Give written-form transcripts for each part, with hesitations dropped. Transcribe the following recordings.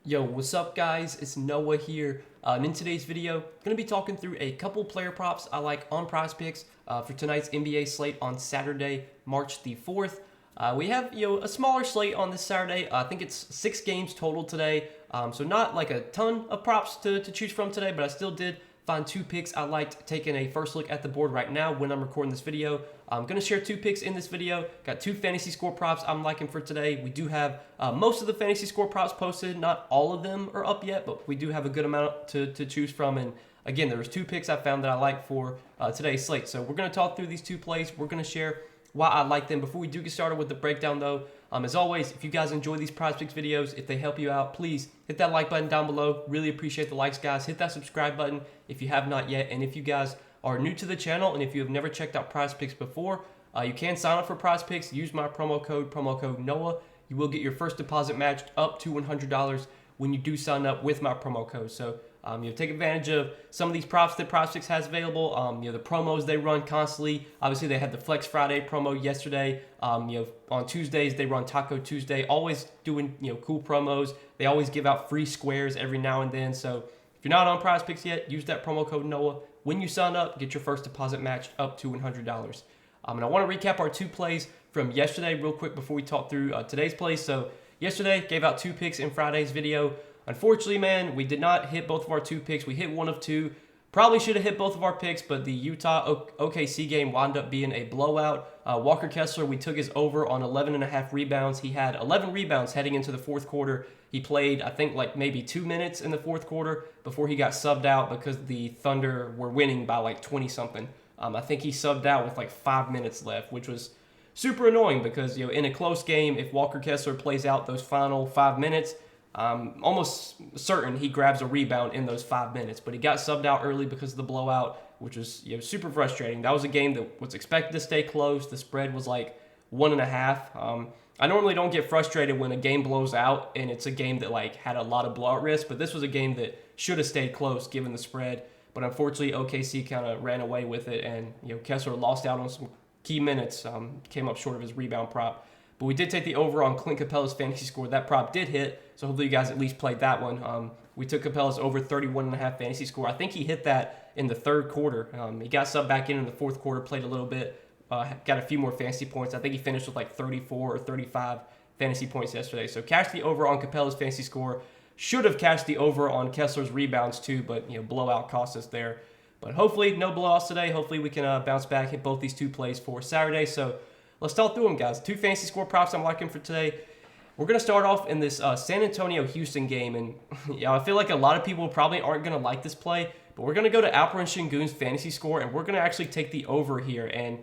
Yo, what's up guys? It's Noah here. And in today's video, I'm going to be talking through a couple player props I like on Prizepicks for tonight's NBA slate on Saturday, March the 4th. We have a smaller slate on this Saturday. I think it's 6 games total today, so not like a ton of props to choose from today, but I still did find 2 picks I liked. Taking a first look at the board right now when I'm recording this video. I'm going to share 2 picks in this video. Got 2 fantasy score props I'm liking for today. We do have most of the fantasy score props posted. Not all of them are up yet, but we do have a good amount to choose from. And again, there was 2 picks I found that I like for today's slate. So we're going to talk through these 2 plays. We're going to share why I like them. Before we do get started with the breakdown though, as always, if you guys enjoy these Prizepicks videos, if they help you out, please hit that like button down below. Really appreciate the likes, guys. Hit that subscribe button if you have not yet. And if you guys are new to the channel and if you have never checked out Prizepicks before, you can sign up for Prizepicks. Use my promo code Noah. You will get your first deposit matched up to $100 when you do sign up with my promo code. So take advantage of some of these props that Prizepicks has available. The promos they run constantly. Obviously, they had the Flex Friday promo yesterday. On Tuesdays they run Taco Tuesday. Always doing cool promos. They always give out free squares every now and then. So if you're not on Prizepicks yet, use that promo code Noah. When you sign up, get your first deposit matched up to $100. And I want to recap our 2 plays from yesterday real quick before we talk through today's plays. So yesterday, gave out 2 picks in Friday's video. Unfortunately, man, we did not hit both of our 2 picks. We hit one of 2. Probably should have hit both of our picks, but the Utah OKC game wound up being a blowout. Walker Kessler, we took his over on 11.5 rebounds. He had 11 rebounds heading into the 4th quarter. He played, I think, like maybe 2 minutes in the 4th quarter before he got subbed out because the Thunder were winning by like 20-something. I think he subbed out with like 5 minutes left, which was super annoying because in a close game, if Walker Kessler plays out those final 5 minutes, almost certain he grabs a rebound in those 5 minutes. But he got subbed out early because of the blowout, which was super frustrating. That was a game that was expected to stay close. The spread was like 1.5. I normally don't get frustrated when a game blows out and it's a game that like had a lot of blowout risk, but this was a game that should have stayed close given the spread. But unfortunately, OKC kind of ran away with it, and Kessler lost out on some key minutes, came up short of his rebound prop. But we did take the over on Clint Capella's fantasy score. That prop did hit, so hopefully you guys at least played that one. We took Capella's over 31.5 fantasy score. I think he hit that in the 3rd quarter. He got subbed back in the 4th quarter, played a little bit, got a few more fantasy points. I think he finished with like 34 or 35 fantasy points yesterday. So cashed the over on Capella's fantasy score. Should have cashed the over on Kessler's rebounds too, but blowout cost us there. But hopefully no blowouts today. Hopefully we can bounce back, hit both these 2 plays for Saturday. So let's talk through them, guys. 2 fantasy score props I'm liking for today. We're going to start off in this San Antonio-Houston game. And I feel like a lot of people probably aren't going to like this play, but we're going to go to Alperen Sengun's fantasy score, and we're going to actually take the over here. And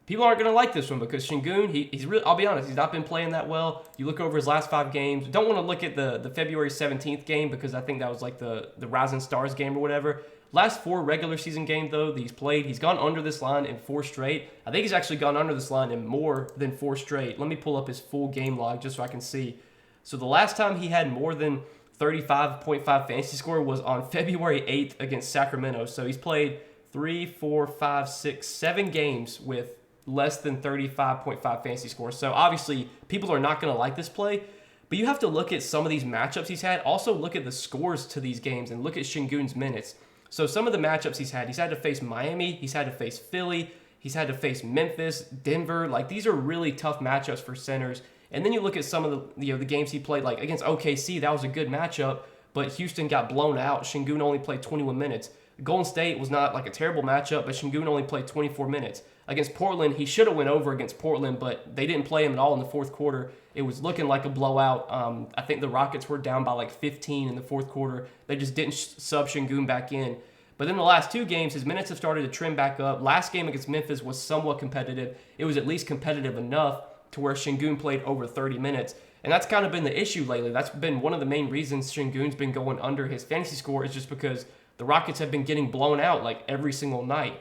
people aren't going to like this one because Sengun, he's really, I'll be honest, he's not been playing that well. You look over his last 5 games. Don't want to look at the February 17th game because I think that was like the Rising Stars game or whatever. Last 4 regular season games, though, that he's played, he's gone under this line in 4 straight. I think he's actually gone under this line in more than 4 straight. Let me pull up his full game log just so I can see. So the last time he had more than 35.5 fantasy score was on February 8th against Sacramento. So he's played 3, 4, 5, 6, 7 games with less than 35.5 fantasy score. So obviously people are not going to like this play, but you have to look at some of these matchups he's had. Also look at the scores to these games and look at Sengun's minutes. So some of the matchups he's had to face Miami, he's had to face Philly, he's had to face Memphis, Denver. Like these are really tough matchups for centers. And then you look at some of the the games he played, like against OKC, that was a good matchup, but Houston got blown out. Sengun only played 21 minutes. Golden State was not like a terrible matchup, but Sengun only played 24 minutes. Against Portland, he should have went over against Portland, but they didn't play him at all in the 4th quarter. It was looking like a blowout. I think the Rockets were down by like 15 in the 4th quarter. They just didn't sub Sengun back in. But then the last 2 games, his minutes have started to trim back up. Last game against Memphis was somewhat competitive. It was at least competitive enough to where Sengun played over 30 minutes. And that's kind of been the issue lately. That's been one of the main reasons Sengun's been going under his fantasy score, is just because the Rockets have been getting blown out like every single night.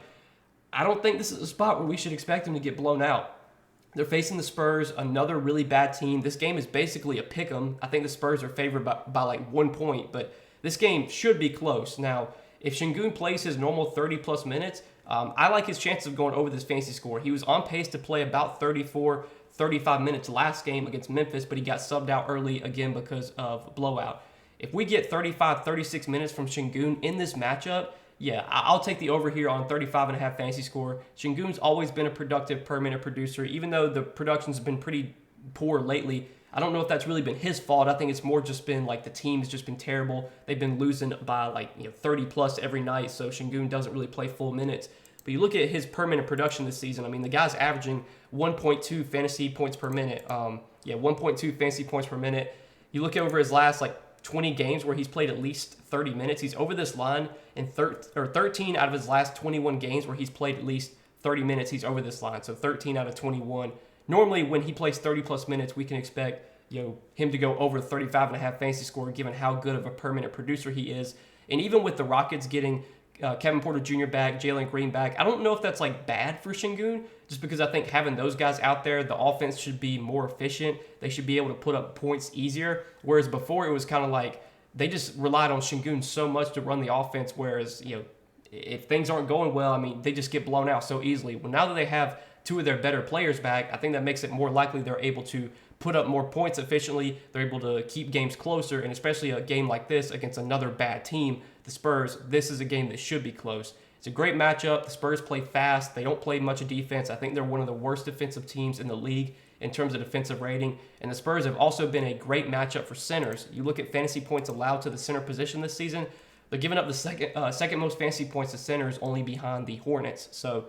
I don't think this is a spot where we should expect him to get blown out. They're facing the Spurs, another really bad team. This game is basically a pick'em. I think the Spurs are favored by like 1 point, but this game should be close. Now, if Sengun plays his normal 30-plus minutes, I like his chances of going over this fantasy score. He was on pace to play about 34, 35 minutes last game against Memphis, but he got subbed out early again because of blowout. If we get 35, 36 minutes from Şengün in this matchup, yeah, I'll take the over here on 35.5 fantasy score. Şengün's always been a productive per minute producer, even though the production's been pretty poor lately. I don't know if that's really been his fault. I think it's more just been like the team's just been terrible. They've been losing by 30 plus every night, so Şengün doesn't really play full minutes. But you look at his per minute production this season. I mean, the guy's averaging 1.2 fantasy points per minute. 1.2 fantasy points per minute. You look over his last 20 games where he's played at least 30 minutes. He's over this line in 13 out of his last 21 games where he's played at least 30 minutes. He's over this line, so 13 out of 21. Normally, when he plays 30 plus minutes, we can expect him to go over 35.5 fantasy score, given how good of a per minute producer he is. And even with the Rockets getting Kevin Porter Jr. back, Jalen Green back, I don't know if that's bad for Şengün, just because I think having those guys out there, the offense should be more efficient. They should be able to put up points easier. Whereas before, it was kind of they just relied on Şengün so much to run the offense. Whereas if things aren't going well, I mean, they just get blown out so easily. Well, now that they have two of their better players back, I think that makes it more likely they're able to put up more points efficiently. They're able to keep games closer, and especially a game like this against another bad team, the Spurs, this is a game that should be close. It's a great matchup. The Spurs play fast. They don't play much of defense. I think they're one of the worst defensive teams in the league in terms of defensive rating. And the Spurs have also been a great matchup for centers. You look at fantasy points allowed to the center position this season, they're giving up the second most fantasy points to centers, only behind the Hornets. So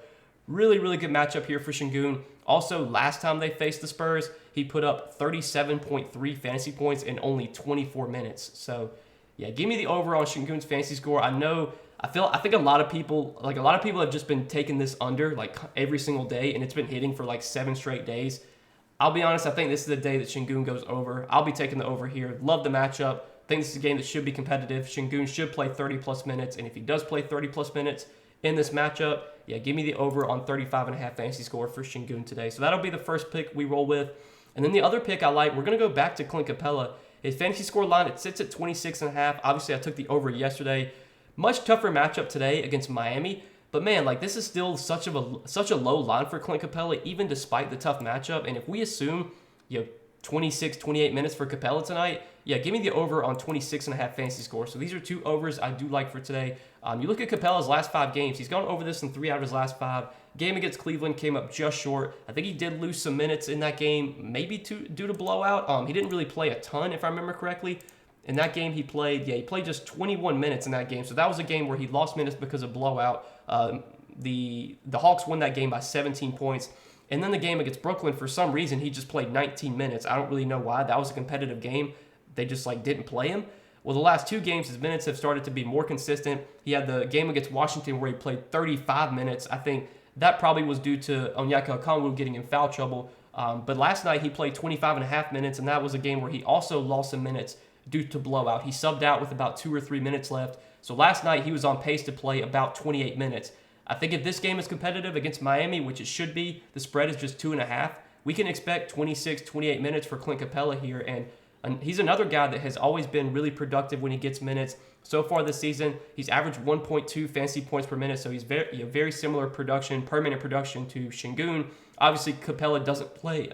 really, really good matchup here for Şengün. Also, last time they faced the Spurs, he put up 37.3 fantasy points in only 24 minutes. So, yeah, give me the over on Şengün's fantasy score. I think a lot of people have just been taking this under every single day, and it's been hitting for 7 straight days. I'll be honest, I think this is the day that Şengün goes over. I'll be taking the over here. Love the matchup. Think this is a game that should be competitive. Şengün should play 30 plus minutes, and if he does play 30 plus minutes in this matchup, yeah, give me the over on 35.5 fantasy score for Şengün today. So that'll be the first pick we roll with. And then the other pick I like, we're going to go back to Clint Capella. His fantasy score line, it sits at 26.5. Obviously, I took the over yesterday. Much tougher matchup today against Miami. But man, this is still such a low line for Clint Capella, even despite the tough matchup. And if we assume 26, 28 minutes for Capella tonight, yeah, give me the over on 26.5 fantasy score. So these are two overs I do like for today. You look at Capella's last 5 games. He's gone over this in 3 out of his last 5. Game against Cleveland came up just short. I think he did lose some minutes in that game, maybe due to blowout. He didn't really play a ton, if I remember correctly. In that game, he played just 21 minutes in that game. So that was a game where he lost minutes because of blowout. The Hawks won that game by 17 points. And then the game against Brooklyn, for some reason, he just played 19 minutes. I don't really know why. That was a competitive game. They just didn't play him. Well, the last 2 games, his minutes have started to be more consistent. He had the game against Washington where he played 35 minutes. I think that probably was due to Onyeka Okongwu getting in foul trouble. But last night he played 25.5 minutes, and that was a game where he also lost some minutes due to blowout. He subbed out with about 2 or 3 minutes left. So last night he was on pace to play about 28 minutes. I think if this game is competitive against Miami, which it should be, the spread is just 2.5. We can expect 26, 28 minutes for Clint Capella here, and he's another guy that has always been really productive when he gets minutes. So far this season, he's averaged 1.2 fantasy points per minute, so he's very similar production, per minute production to Şengün. Obviously, Capella doesn't play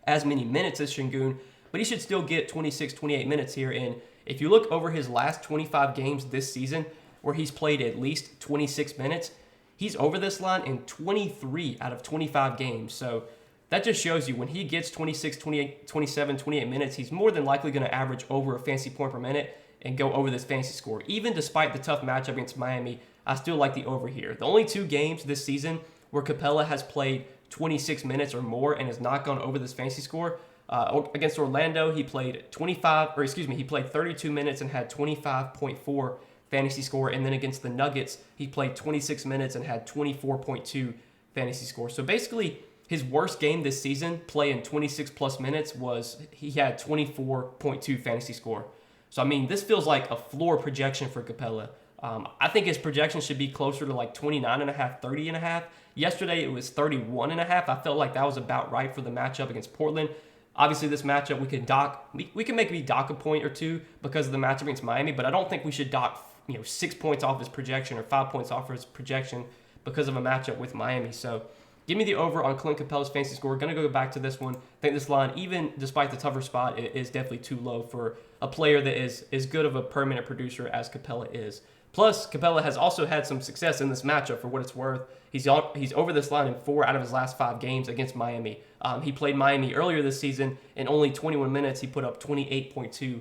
as many minutes as Şengün, but he should still get 26, 28 minutes here. And if you look over his last 25 games this season, where he's played at least 26 minutes, he's over this line in 23 out of 25 games. So that just shows you when he gets 26, 28, 27, 28 minutes, he's more than likely going to average over a fantasy point per minute and go over this fantasy score. Even despite the tough matchup against Miami, I still like the over here. The only 2 games this season where Capella has played 26 minutes or more and has not gone over this fantasy score, against Orlando, he played 32 minutes and had 25.4 fantasy score, and then against the Nuggets, he played 26 minutes and had 24.2 fantasy score. So basically, his worst game this season, playing 26 plus minutes, was he had 24.2 fantasy score. So I mean, this feels like a floor projection for Capella. I think his projection should be closer to 29.5, 30.5. Yesterday it was 31.5. I felt like that was about right for the matchup against Portland. Obviously, this matchup we can maybe dock a point or 2 because of the matchup against Miami, but I don't think we should dock 6 points off his projection or 5 points off his projection because of a matchup with Miami. So Give me the over on Clint Capella's fantasy score. Going to go back to this one. I think this line, even despite the tougher spot, is definitely too low for a player that is as good of a permanent producer as Capella is. Plus, Capella has also had some success in this matchup for what it's worth. He's over this line in 4 out of his last 5 games against Miami. He played Miami earlier this season. In only 21 minutes, he put up 28.2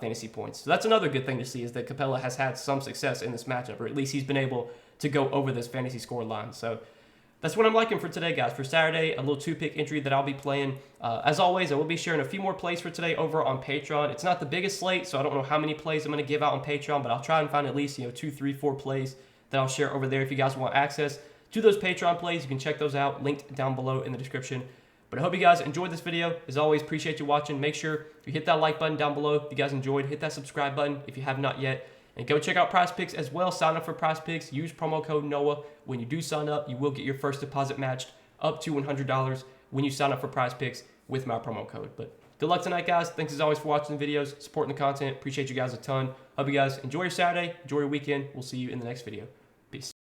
fantasy points. So that's another good thing to see, is that Capella has had some success in this matchup, or at least he's been able to go over this fantasy score line. So that's what I'm liking for today, guys. For Saturday, a little 2-pick entry that I'll be playing. As always, I will be sharing a few more plays for today over on Patreon. It's not the biggest slate, so I don't know how many plays I'm going to give out on Patreon, but I'll try and find at least 2, 3, 4 plays that I'll share over there. If you guys want access to those Patreon plays, you can check those out, linked down below in the description. But I hope you guys enjoyed this video. As always, appreciate you watching. Make sure you hit that like button down below if you guys enjoyed. Hit that subscribe button if you have not yet. And go check out Prizepicks as well. Sign up for Prizepicks. Use promo code NOAH. When you do sign up, you will get your first deposit matched up to $100 when you sign up for Prizepicks with my promo code. But good luck tonight, guys. Thanks as always for watching the videos, supporting the content. Appreciate you guys a ton. Hope you guys enjoy your Saturday, enjoy your weekend. We'll see you in the next video. Peace.